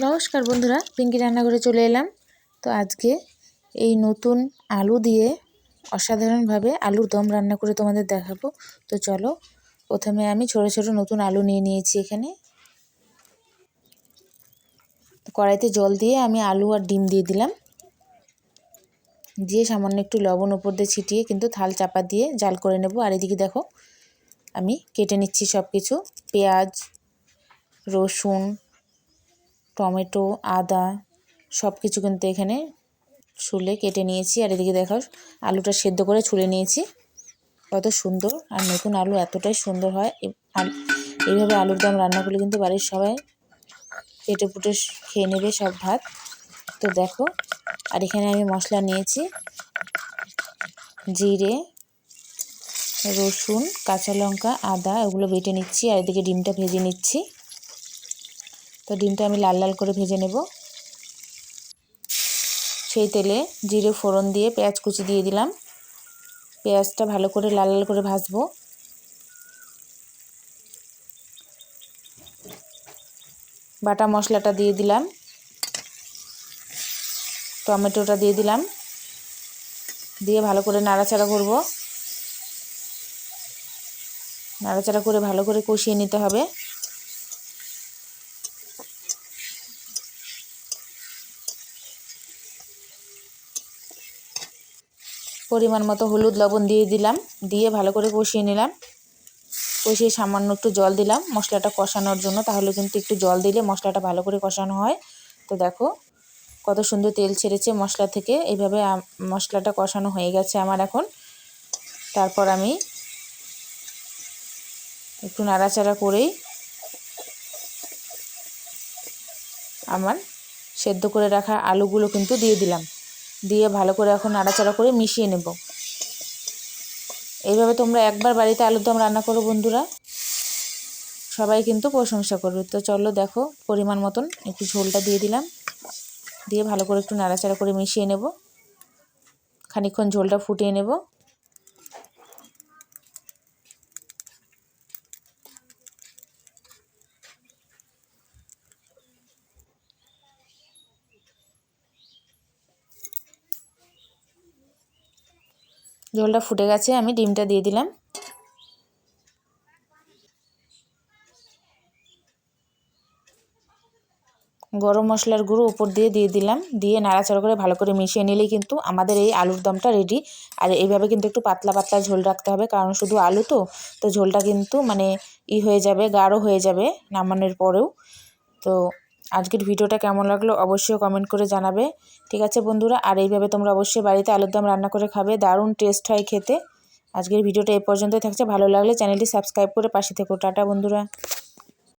নমস্কার বন্ধুরা, পিঙ্কি রান্নাঘরে চলে এলাম। তো আজকে এই নতুন আলু দিয়ে অসাধারণভাবে আলুর দম রান্না করে তোমাদের দেখাবো। তো চলো, প্রথমে আমি ছোট ছোট নতুন আলু নিয়ে নিয়েছি। এখানে কড়াইতে জল দিয়ে আমি আলু আর ডিম দিয়ে দিলাম, দিয়ে সামান্য একটু লবণ উপর দিয়ে ছিটিয়ে কিন্তু থাল চাপা দিয়ে জাল করে নেব। আর এদিকে দেখো আমি কেটে নিচ্ছি সব কিছু, পেঁয়াজ, রসুন, টমেটো, আদা সব কিছু কিন্তু এখানে ছুলে কেটে নিয়েছি। আর এদিকে দেখো আলুটা সেদ্ধ করে ছুলে নিয়েছি। কত সুন্দর, আর নতুন আলু এতটাই সুন্দর হয়। এইভাবে আলুর দম রান্না করলে কিন্তু বাড়ির সবাই পেটে পুটে খেয়ে নেবে সব ভাত। তো দেখো, আর এখানে আমি মশলা নিয়েছি, জিরে, রসুন, কাঁচা লঙ্কা, আদা, এগুলো বেটে নিচ্ছি। আর এদিকে ডিমটা ভেজে নিচ্ছি। তো ডিমটা আমি লাল লাল করে ভেজে নেব। সেই তেলে জিরে ফোড়ন দিয়ে পেঁয়াজ কুচি দিয়ে দিলাম। পেঁয়াজটা ভালো করে লাল লাল করে ভাজবো। বাটা মশলাটা দিয়ে দিলাম, টমেটোটা দিয়ে দিলাম, দিয়ে ভালো করে নাড়াচাড়া করব। নাড়াচাড়া করে ভালো করে কষিয়ে নিতে হবে। পরিমাণ মতো হলুদ লবণ দিয়ে দিলাম, দিয়ে ভালো করে কষিয়ে নিলাম। কষিয়ে সামান্য একটু জল দিলাম মশলাটা কষানোর জন্য, তাহলে কিন্তু একটু জল দিলে মশলাটা ভালো করে কষানো হয়। তো দেখো কত সুন্দর তেল ছেড়েছে মশলা থেকে। এইভাবে মশলাটা কষানো হয়ে গেছে আমার এখন। তারপর আমি একটু নাড়াচাড়া করেই আমার সেদ্ধ করে রাখা আলুগুলো কিন্তু দিয়ে দিলাম, দিয়ে ভালো করে এখন নাড়াচাড়া করে মিশিয়ে নেব। এইভাবে তোমরা একবার বাড়িতে আলুর দম রান্না করো বন্ধুরা, সবাই কিন্তু প্রশংসা করবে। তো চলো দেখো, পরিমাণ মতন একটু ঝোলটা দিয়ে দিলাম, দিয়ে ভালো করে একটু নাড়াচাড়া করে মিশিয়ে নেব। খানিকক্ষণ ঝোলটা ফুটিয়ে নেব। ঝোলটা ফুটে গেছে, আমি ডিমটা দিয়ে দিলাম। গরম মশলার গুঁড়ো উপর দিয়ে দিলাম, দিয়ে নাড়াচাড়া করে ভালো করে মিশিয়ে নিলেই কিন্তু আমাদের এই আলুর দমটা রেডি। আর এইভাবে কিন্তু একটু পাতলা পাতলা ঝোল রাখতে হবে, কারণ শুধু আলু তো ঝোলটা কিন্তু হয়ে যাবে, গাঢ় হয়ে যাবে নামানোর পরেও। তো আজকের ভিডিওটা কেমন লাগলো অবশ্যই কমেন্ট করে জানাবে। ঠিক আছে বন্ধুরা, আর এইভাবে তোমরা অবশ্যই বাড়িতে আলুর দম রান্না করে খাবে, দারুণ টেস্ট হয় খেতে। আজকের ভিডিওটা এই পর্যন্তই থাকছে। ভালো লাগলে চ্যানেলটি সাবস্ক্রাইব করে পাশে থেকো। টাটা বন্ধুরা।